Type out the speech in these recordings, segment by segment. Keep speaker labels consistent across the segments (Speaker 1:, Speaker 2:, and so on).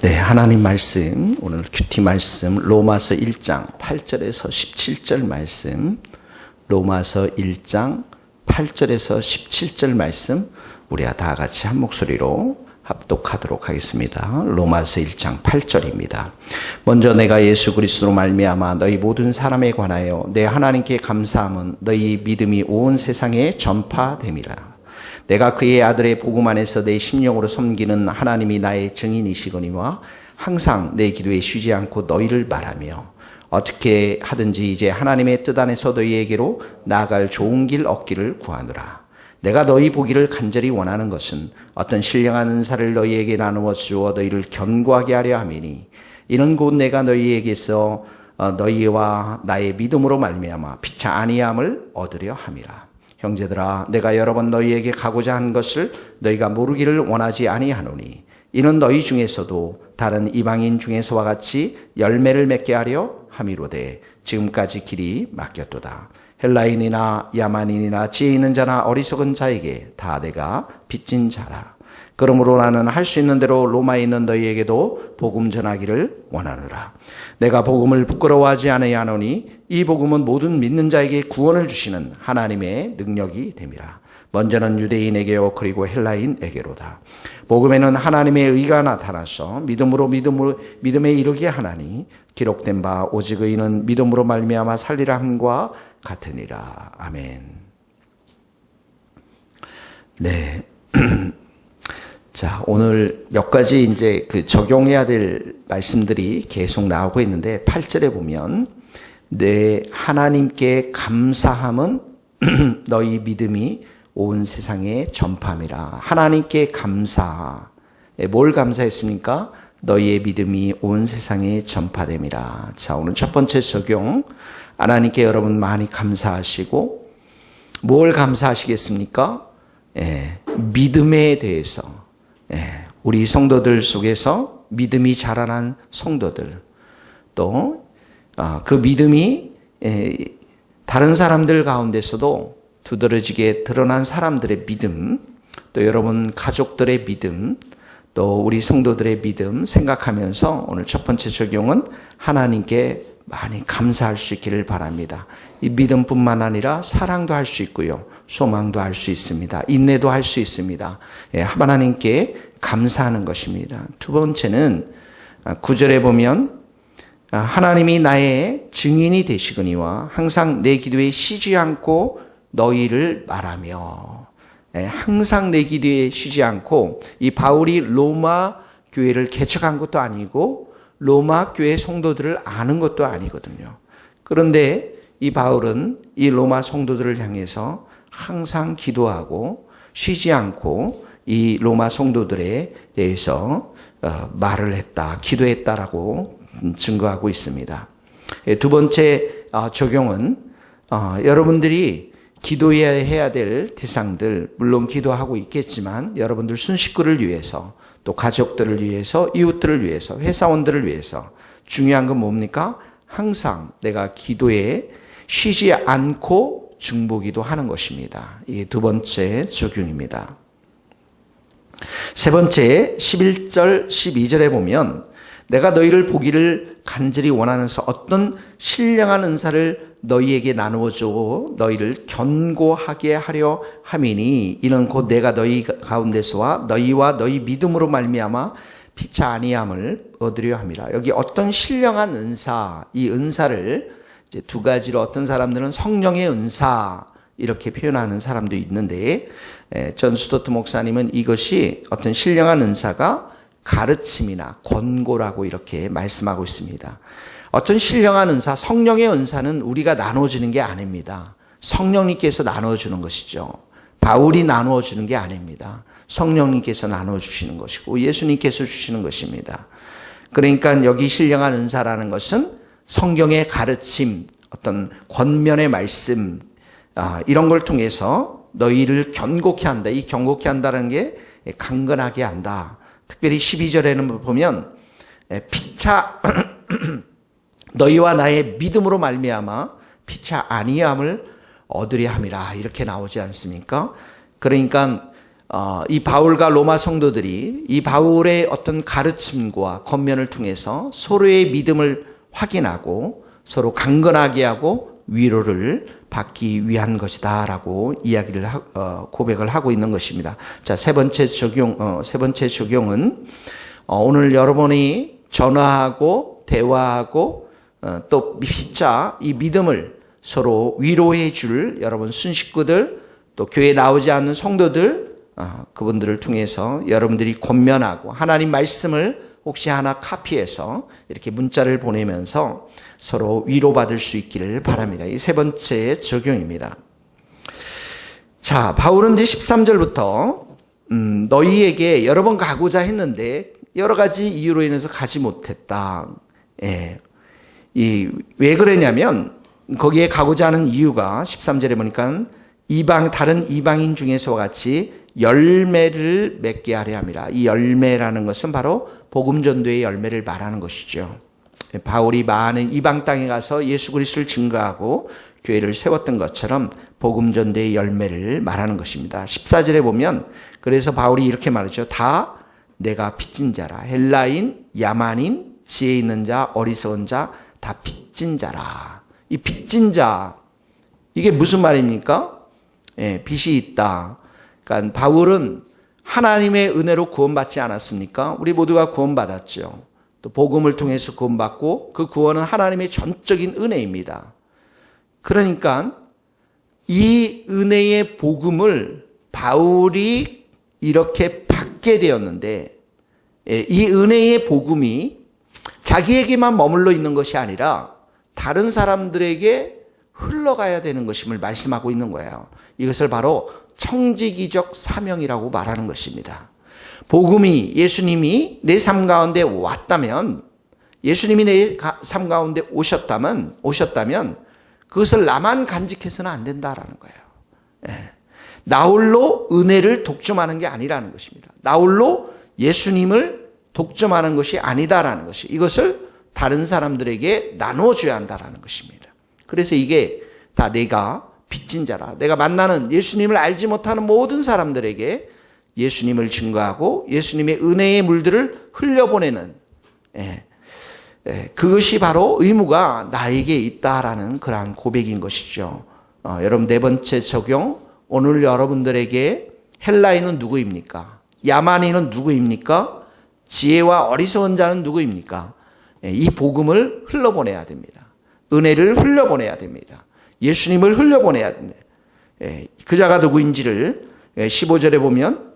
Speaker 1: 네, 하나님 말씀, 오늘 큐티 말씀, 로마서 1장 8절에서 17절 말씀, 로마서 1장 8절에서 17절 말씀, 우리가 다 같이 한 목소리로 합독하도록 하겠습니다. 로마서 1장 8절입니다. 먼저 내가 예수 그리스도로 말미암아 너희 모든 사람에 관하여 내 하나님께 감사함은 너희 믿음이 온 세상에 전파됨이라. 내가 그의 아들의 복음 안에서 내 심령으로 섬기는 하나님이 나의 증인이시거니와 항상 내 기도에 쉬지 않고 너희를 말하며 어떻게 하든지 이제 하나님의 뜻 안에서 너희에게로 나아갈 좋은 길 얻기를 구하노라. 내가 너희 보기를 간절히 원하는 것은 어떤 신령한 은사를 너희에게 나누어 주어 너희를 견고하게 하려 함이니 이는 곧 내가 너희에게서 너희와 나의 믿음으로 말미암아 피차 아니함을 얻으려 함이라. 형제들아, 내가 여러 번 너희에게 가고자 한 것을 너희가 모르기를 원하지 아니하노니 이는 너희 중에서도 다른 이방인 중에서와 같이 열매를 맺게 하려 함이로되 지금까지 길이 막혔도다. 헬라인이나 야만인이나 지혜 있는 자나 어리석은 자에게 다 내가 빚진 자라. 그러므로 나는 할 수 있는 대로 로마에 있는 너희에게도 복음 전하기를 원하노라. 내가 복음을 부끄러워하지 아니하노니 이 복음은 모든 믿는 자에게 구원을 주시는 하나님의 능력이 됨이라. 먼저는 유대인에게요 그리고 헬라인에게로다. 복음에는 하나님의 의가 나타나서 믿음으로 믿음에 이르게 하나니 기록된 바 오직 의인은 믿음으로 말미암아 살리라 함과 같으니라. 아멘. 네. 자, 오늘 몇 가지 이제 적용해야 될 말씀들이 계속 나오고 있는데 8절에 보면 내 하나님께 감사함은 너희 믿음이 온 세상에 전파함이라. 하나님께 감사. 뭘 감사했습니까? 너희의 믿음이 온 세상에 전파됨이라. 자, 오늘 첫 번째 적용. 하나님께 여러분 많이 감사하시고 뭘 감사하시겠습니까? 믿음에 대해서. 우리 성도들 속에서 믿음이 자라난 성도들, 또 그 믿음이 다른 사람들 가운데서도 두드러지게 드러난 사람들의 믿음, 또 여러분 가족들의 믿음, 또 우리 성도들의 믿음 생각하면서 오늘 첫 번째 적용은 하나님께 많이 감사할 수 있기를 바랍니다. 이 믿음뿐만 아니라 사랑도 할 수 있고요, 소망도 할 수 있습니다. 인내도 할 수 있습니다. 하나님께 감사하는 것입니다. 두 번째는 9절에 보면 하나님이 나의 증인이 되시거니와 항상 내 기도에 쉬지 않고 너희를 말하며. 항상 내 기도에 쉬지 않고, 이 바울이 로마 교회를 개척한 것도 아니고 로마 교회 성도들을 아는 것도 아니거든요. 그런데 이 바울은 이 로마 성도들을 향해서 항상 기도하고 쉬지 않고 이 로마 성도들에 대해서 말을 했다, 기도했다라고 증거하고 있습니다. 두 번째 적용은 여러분들이 기도해야 될 대상들, 물론 기도하고 있겠지만 여러분들 순식구를 위해서, 또 가족들을 위해서, 이웃들을 위해서, 회사원들을 위해서 중요한 건 뭡니까? 항상 내가 기도에 쉬지 않고 중보기도 하는 것입니다. 이게 두 번째 적용입니다. 세 번째 11절 12절에 보면 내가 너희를 보기를 간절히 원하면서 어떤 신령한 은사를 너희에게 나누어 줘 너희를 견고하게 하려 함이니 이는 곧 내가 너희 가운데서와 너희와 너희 믿음으로 말미암아 피차 아니함을 얻으려 함이라. 여기 어떤 신령한 은사, 이 은사를 이제 두 가지로, 어떤 사람들은 성령의 은사 이렇게 표현하는 사람도 있는데, 존 스토트 목사님은 이것이 어떤 신령한 은사가 가르침이나 권고라고 이렇게 말씀하고 있습니다. 어떤 신령한 은사, 성령의 은사는 우리가 나눠주는 게 아닙니다. 성령님께서 나눠주는 것이죠. 바울이 나눠주는 게 아닙니다. 성령님께서 나눠주시는 것이고 예수님께서 주시는 것입니다. 그러니까 여기 신령한 은사라는 것은 성경의 가르침, 어떤 권면의 말씀, 이런 걸 통해서 너희를 견고케 한다. 이 견고케 한다는 게 강건하게 한다. 특별히 12절에는 보면 피차 너희와 나의 믿음으로 말미암아 피차 아니함을 얻으려 함이라 이렇게 나오지 않습니까? 그러니까 이 바울과 로마 성도들이 이 바울의 어떤 가르침과 권면을 통해서 서로의 믿음을 확인하고 서로 강건하게 하고 위로를 받기 위한 것이다라고 이야기를 고백을 하고 있는 것입니다. 자, 세 번째 적용은 오늘 여러분이 전화하고 대화하고 또 빚자 이 믿음을 서로 위로해 줄 여러분 순식구들 또 교회에 나오지 않는 성도들 그분들을 통해서 여러분들이 권면하고 하나님 말씀을 혹시 하나 카피해서 이렇게 문자를 보내면서 서로 위로받을 수 있기를 바랍니다. 이 세 번째 적용입니다. 자, 바울은 이제 13절부터 너희에게 여러 번 가고자 했는데 여러 가지 이유로 인해서 가지 못했다. 예. 왜 그러냐면 거기에 가고자 하는 이유가 13절에 보니까 다른 이방인 중에서와 같이 열매를 맺게 하려 함이라. 이 열매라는 것은 바로 복음 전도의 열매를 말하는 것이죠. 바울이 많은 이방 땅에 가서 예수 그리스도를 증거하고 교회를 세웠던 것처럼 복음 전도의 열매를 말하는 것입니다. 14절에 보면 그래서 바울이 이렇게 말하죠. 다 내가 빚진 자라. 헬라인, 야만인, 지혜 있는 자, 어리석은 자, 다 빚진 자라. 이 빚진 자, 이게 무슨 말입니까? 예, 빚이 있다. 그러니까 바울은 하나님의 은혜로 구원받지 않았습니까? 우리 모두가 구원받았죠. 또 복음을 통해서 구원받고 그 구원은 하나님의 전적인 은혜입니다. 그러니까 이 은혜의 복음을 바울이 이렇게 받게 되었는데 이 은혜의 복음이 자기에게만 머물러 있는 것이 아니라 다른 사람들에게 흘러가야 되는 것임을 말씀하고 있는 거예요. 이것을 바로 청지기적 사명이라고 말하는 것입니다. 복음이 예수님이 내 삶 가운데 왔다면 예수님이 내 삶 가운데 오셨다면 그것을 나만 간직해서는 안 된다라는 거예요. 예. 나홀로 은혜를 독점하는 게 아니라는 것입니다. 나홀로 예수님을 독점하는 것이 아니다라는 것이 이것을 다른 사람들에게 나눠줘야 한다라는 것입니다. 그래서 이게 다 내가 빚진 자라. 내가 만나는 예수님을 알지 못하는 모든 사람들에게 예수님을 증거하고 예수님의 은혜의 물들을 흘려보내는 그것이 바로 의무가 나에게 있다라는 그러한 고백인 것이죠. 여러분 네 번째 적용, 오늘 여러분들에게 헬라인은 누구입니까? 야만인은 누구입니까? 지혜와 어리석은 자는 누구입니까? 이 복음을 흘려보내야 됩니다. 은혜를 흘려보내야 됩니다. 예수님을 흘려보내야 됩니다. 그 자가 누구인지를 15절에 보면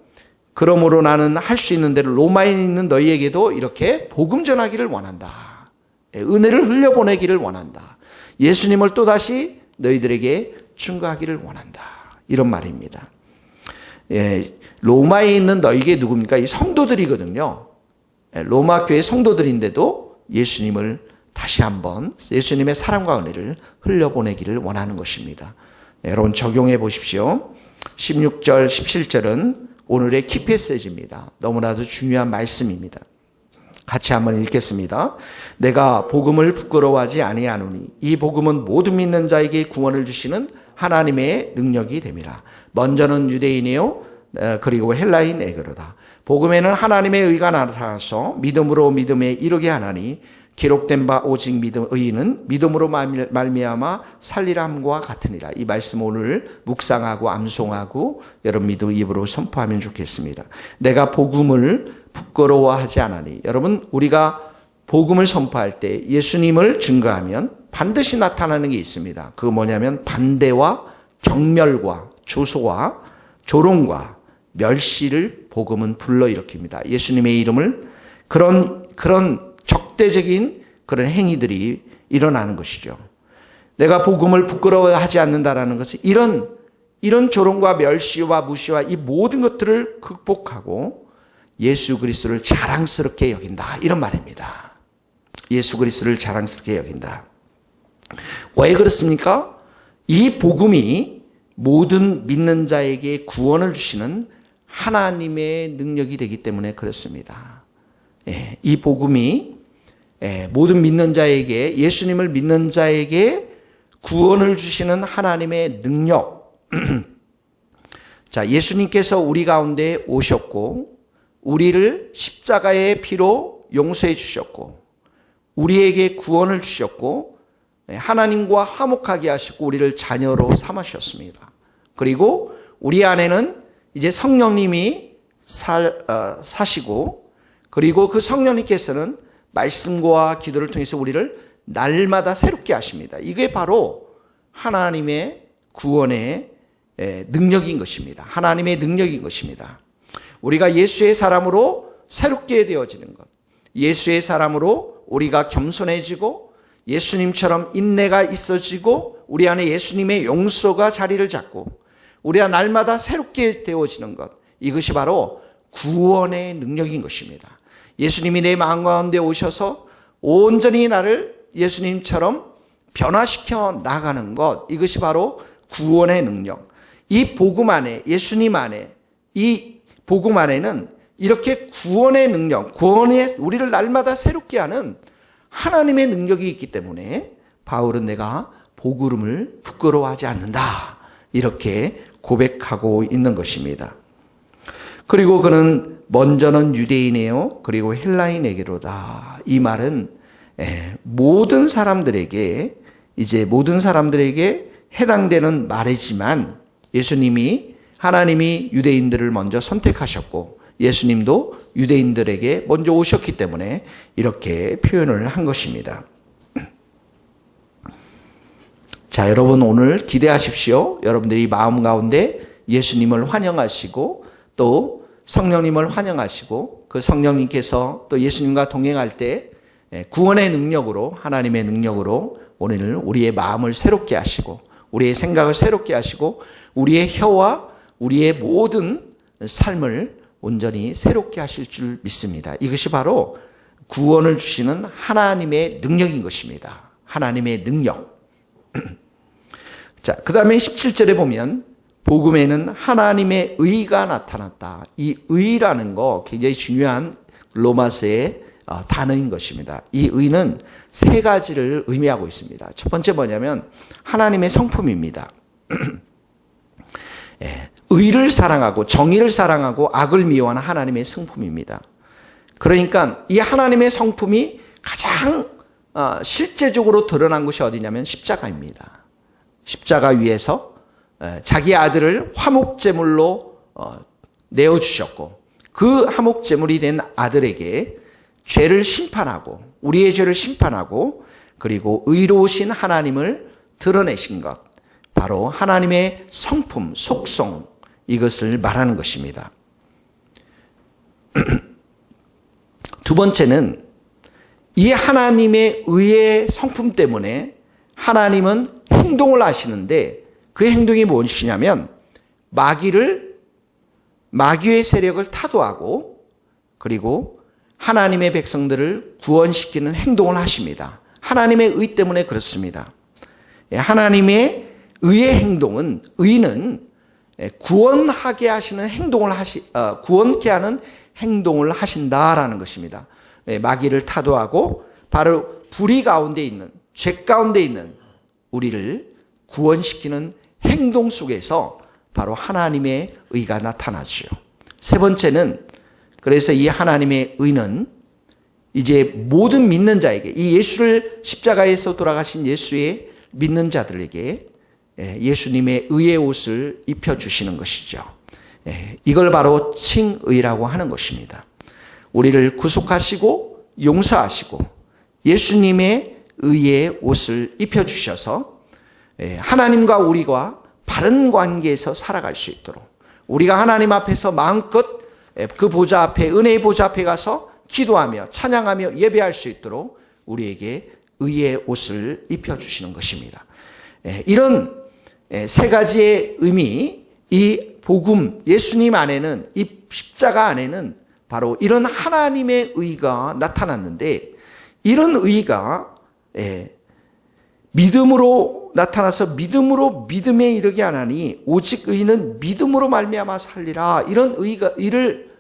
Speaker 1: 그러므로 나는 할 수 있는 대로 로마에 있는 너희에게도 이렇게 복음 전하기를 원한다. 은혜를 흘려보내기를 원한다. 예수님을 또다시 너희들에게 증거하기를 원한다. 이런 말입니다. 로마에 있는 너희에게 누굽니까? 이 성도들이거든요. 로마 교회 성도들인데도 예수님을 다시 한번 예수님의 사랑과 은혜를 흘려보내기를 원하는 것입니다. 여러분 적용해 보십시오. 16절, 17절은 오늘의 키패시지입니다. 너무나도 중요한 말씀입니다. 같이 한번 읽겠습니다. 내가 복음을 부끄러워하지 아니하노니 이 복음은 모든 믿는 자에게 구원을 주시는 하나님의 능력이 됨이라. 먼저는 유대인이요 그리고 헬라인에게로다. 복음에는 하나님의 의가 나타나서 믿음으로 믿음에 이르게 하나니 기록된 바 오직 의인은 믿음으로 말미암아 살리람과 같으니라. 이 말씀 오늘 묵상하고 암송하고 여러분 믿음 입으로 선포하면 좋겠습니다. 내가 복음을 부끄러워하지 않으니. 여러분 우리가 복음을 선포할 때 예수님을 증거하면 반드시 나타나는 게 있습니다. 그거 뭐냐면 반대와 경멸과 조소와 조롱과 멸시를 복음은 불러일으킵니다. 예수님의 이름을 그런 적대적인 그런 행위들이 일어나는 것이죠. 내가 복음을 부끄러워하지 않는다라는 것은 이런 조롱과 멸시와 무시와 이 모든 것들을 극복하고 예수 그리스도를 자랑스럽게 여긴다. 이런 말입니다. 예수 그리스도를 자랑스럽게 여긴다. 왜 그렇습니까? 이 복음이 모든 믿는 자에게 구원을 주시는 하나님의 능력이 되기 때문에 그렇습니다. 이 복음이 모든 믿는 자에게 예수님을 믿는 자에게 구원을 주시는 하나님의 능력. 자, 예수님께서 우리 가운데 오셨고 우리를 십자가의 피로 용서해 주셨고 우리에게 구원을 주셨고 하나님과 화목하게 하시고 우리를 자녀로 삼으셨습니다. 그리고 우리 안에는 이제 성령님이 사시고 그리고 그 성령님께서는 말씀과 기도를 통해서 우리를 날마다 새롭게 하십니다. 이게 바로 하나님의 구원의 능력인 것입니다. 하나님의 능력인 것입니다. 우리가 예수의 사람으로 새롭게 되어지는 것, 예수의 사람으로 우리가 겸손해지고 예수님처럼 인내가 있어지고 우리 안에 예수님의 용서가 자리를 잡고 우리가 날마다 새롭게 되어지는 것, 이것이 바로 구원의 능력인 것입니다. 예수님이 내 마음 가운데 오셔서 온전히 나를 예수님처럼 변화시켜 나가는 것, 이것이 바로 구원의 능력. 이 복음 안에, 예수님 안에, 이 복음 안에는 이렇게 구원의 능력, 구원의 우리를 날마다 새롭게 하는 하나님의 능력이 있기 때문에 바울은 내가 복음을 부끄러워하지 않는다, 이렇게 고백하고 있는 것입니다. 그리고 그는 먼저는 유대인이에요. 그리고 헬라인에게로다. 이 말은 모든 사람들에게 해당되는 말이지만 예수님이 하나님이 유대인들을 먼저 선택하셨고 예수님도 유대인들에게 먼저 오셨기 때문에 이렇게 표현을 한 것입니다. 자, 여러분 오늘 기대하십시오. 여러분들이 마음 가운데 예수님을 환영하시고 또 성령님을 환영하시고 그 성령님께서 또 예수님과 동행할 때 구원의 능력으로, 하나님의 능력으로 오늘 우리의 마음을 새롭게 하시고 우리의 생각을 새롭게 하시고 우리의 혀와 우리의 모든 삶을 온전히 새롭게 하실 줄 믿습니다. 이것이 바로 구원을 주시는 하나님의 능력인 것입니다. 하나님의 능력. 자, 그 다음에 17절에 보면 복음에는 하나님의 의가 나타났다. 이 의라는 거 굉장히 중요한 로마서의 단어인 것입니다. 이 의는 세 가지를 의미하고 있습니다. 첫 번째 뭐냐면 하나님의 성품입니다. 의를 사랑하고 정의를 사랑하고 악을 미워하는 하나님의 성품입니다. 그러니까 이 하나님의 성품이 가장 실제적으로 드러난 것이 어디냐면 십자가입니다. 십자가 위에서 자기 아들을 화목제물로 내어주셨고 그 화목제물이 된 아들에게 죄를 심판하고 우리의 죄를 심판하고 그리고 의로우신 하나님을 드러내신 것, 바로 하나님의 성품, 속성, 이것을 말하는 것입니다. 두 번째는 이 하나님의 의의 성품 때문에 하나님은 행동을 하시는데 그 행동이 무엇이냐면 마귀의 세력을 타도하고 그리고 하나님의 백성들을 구원시키는 행동을 하십니다. 하나님의 의 때문에 그렇습니다. 하나님의 의의 행동은, 의는 구원하게 하시는 구원케 하는 행동을 하신다라는 것입니다. 마귀를 타도하고 바로 불의 가운데 있는, 죄 가운데 있는 우리를 구원시키는 행동 속에서 바로 하나님의 의가 나타나죠. 세 번째는, 그래서 이 하나님의 의는 이제 모든 믿는 자에게, 이 예수를 십자가에서 돌아가신 예수의 믿는 자들에게 예수님의 의의 옷을 입혀주시는 것이죠. 이걸 바로 칭의라고 하는 것입니다. 우리를 구속하시고 용서하시고 예수님의 의의 옷을 입혀주셔서 하나님과 우리가 바른 관계에서 살아갈 수 있도록, 우리가 하나님 앞에서 마음껏 그 보좌 앞에, 은혜의 보좌 앞에 가서 기도하며 찬양하며 예배할 수 있도록 우리에게 의의 옷을 입혀주시는 것입니다. 이런 세 가지의 의미, 이 복음, 예수님 안에는, 이 십자가 안에는 바로 이런 하나님의 의가 나타났는데, 이런 의가 믿음으로 나타나서 믿음으로 믿음에 이르게 하나니 오직 의는 믿음으로 말미암아 살리라. 이런 의를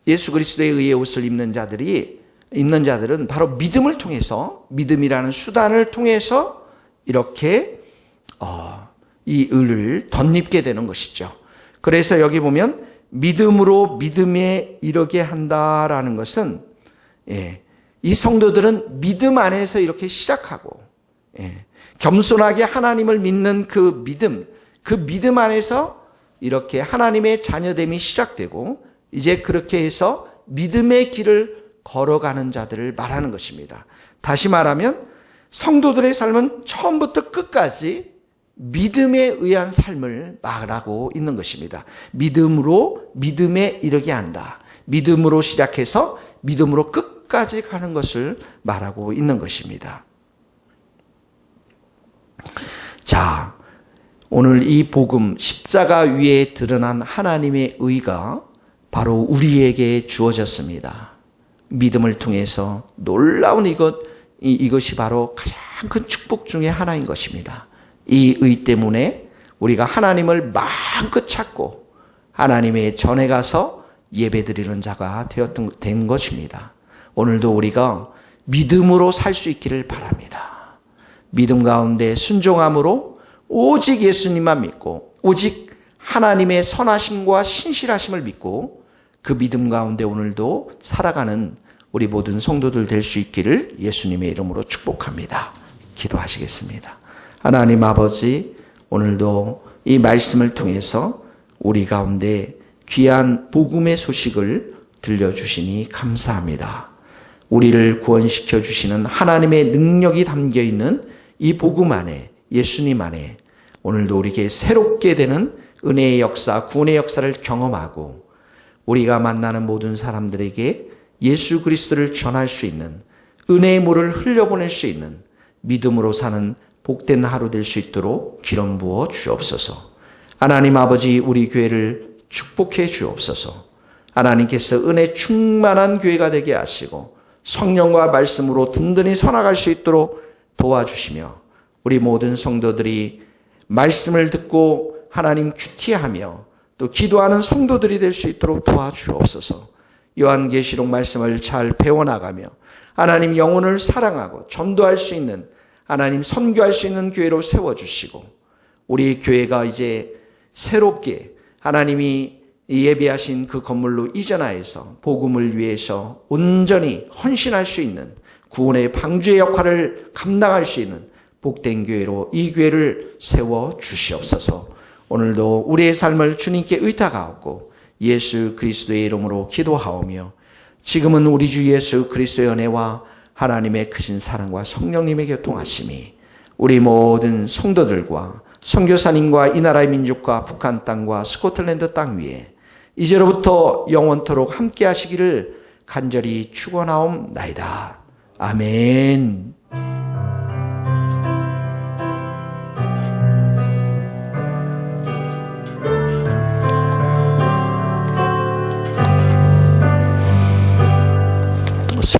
Speaker 1: 예수 그리스도의 의의 옷을 입는 자들은 바로 믿음을 통해서, 믿음이라는 수단을 통해서 이렇게 이 의를 덧입게 되는 것이죠. 그래서 여기 보면 믿음으로 믿음에 이르게 한다라는 것은 이 성도들은 믿음 안에서 이렇게 시작하고 겸손하게 하나님을 믿는 그 믿음 안에서 이렇게 하나님의 자녀됨이 시작되고 이제 그렇게 해서 믿음의 길을 걸어가는 자들을 말하는 것입니다. 다시 말하면 성도들의 삶은 처음부터 끝까지 믿음에 의한 삶을 말하고 있는 것입니다. 믿음으로 믿음에 이르게 한다. 믿음으로 시작해서 믿음으로 끝까지 가는 것을 말하고 있는 것입니다. 자, 오늘 이 복음 십자가 위에 드러난 하나님의 의가 바로 우리에게 주어졌습니다. 믿음을 통해서 놀라운 이것이 바로 가장 큰 축복 중에 하나인 것입니다. 이 의 때문에 우리가 하나님을 마음껏 찾고 하나님의 전에 가서 예배드리는 자가 된 것입니다. 오늘도 우리가 믿음으로 살 수 있기를 바랍니다. 믿음 가운데 순종함으로 오직 예수님만 믿고 오직 하나님의 선하심과 신실하심을 믿고 그 믿음 가운데 오늘도 살아가는 우리 모든 성도들 될 수 있기를 예수님의 이름으로 축복합니다. 기도하시겠습니다. 하나님 아버지, 오늘도 이 말씀을 통해서 우리 가운데 귀한 복음의 소식을 들려주시니 감사합니다. 우리를 구원시켜 주시는 하나님의 능력이 담겨있는 이 복음 안에, 예수님 안에 오늘도 우리에게 새롭게 되는 은혜의 역사, 구원의 역사를 경험하고 우리가 만나는 모든 사람들에게 예수 그리스도를 전할 수 있는 은혜의 물을 흘려보낼 수 있는 믿음으로 사는 복된 하루 될 수 있도록 기름 부어 주옵소서. 하나님 아버지, 우리 교회를 축복해 주옵소서. 하나님께서 은혜 충만한 교회가 되게 하시고 성령과 말씀으로 든든히 서나갈 수 있도록 도와주시며 우리 모든 성도들이 말씀을 듣고 하나님 큐티하며 또 기도하는 성도들이 될 수 있도록 도와주옵소서. 요한계시록 말씀을 잘 배워나가며 하나님 영혼을 사랑하고 전도할 수 있는 하나님 선교할 수 있는 교회로 세워주시고 우리 교회가 이제 새롭게 하나님이 예비하신 그 건물로 이전하여서 복음을 위해서 온전히 헌신할 수 있는 구원의 방주의 역할을 감당할 수 있는 복된 교회로 이 교회를 세워주시옵소서. 오늘도 우리의 삶을 주님께 의탁하옵고 예수 그리스도의 이름으로 기도하오며 지금은 우리 주 예수 그리스도의 은혜와 하나님의 크신 사랑과 성령님의 교통하심이 우리 모든 성도들과 선교사님과 이 나라의 민족과 북한 땅과 스코틀랜드 땅 위에 이제로부터 영원토록 함께 하시기를 간절히 축원하옵나이다. 아멘.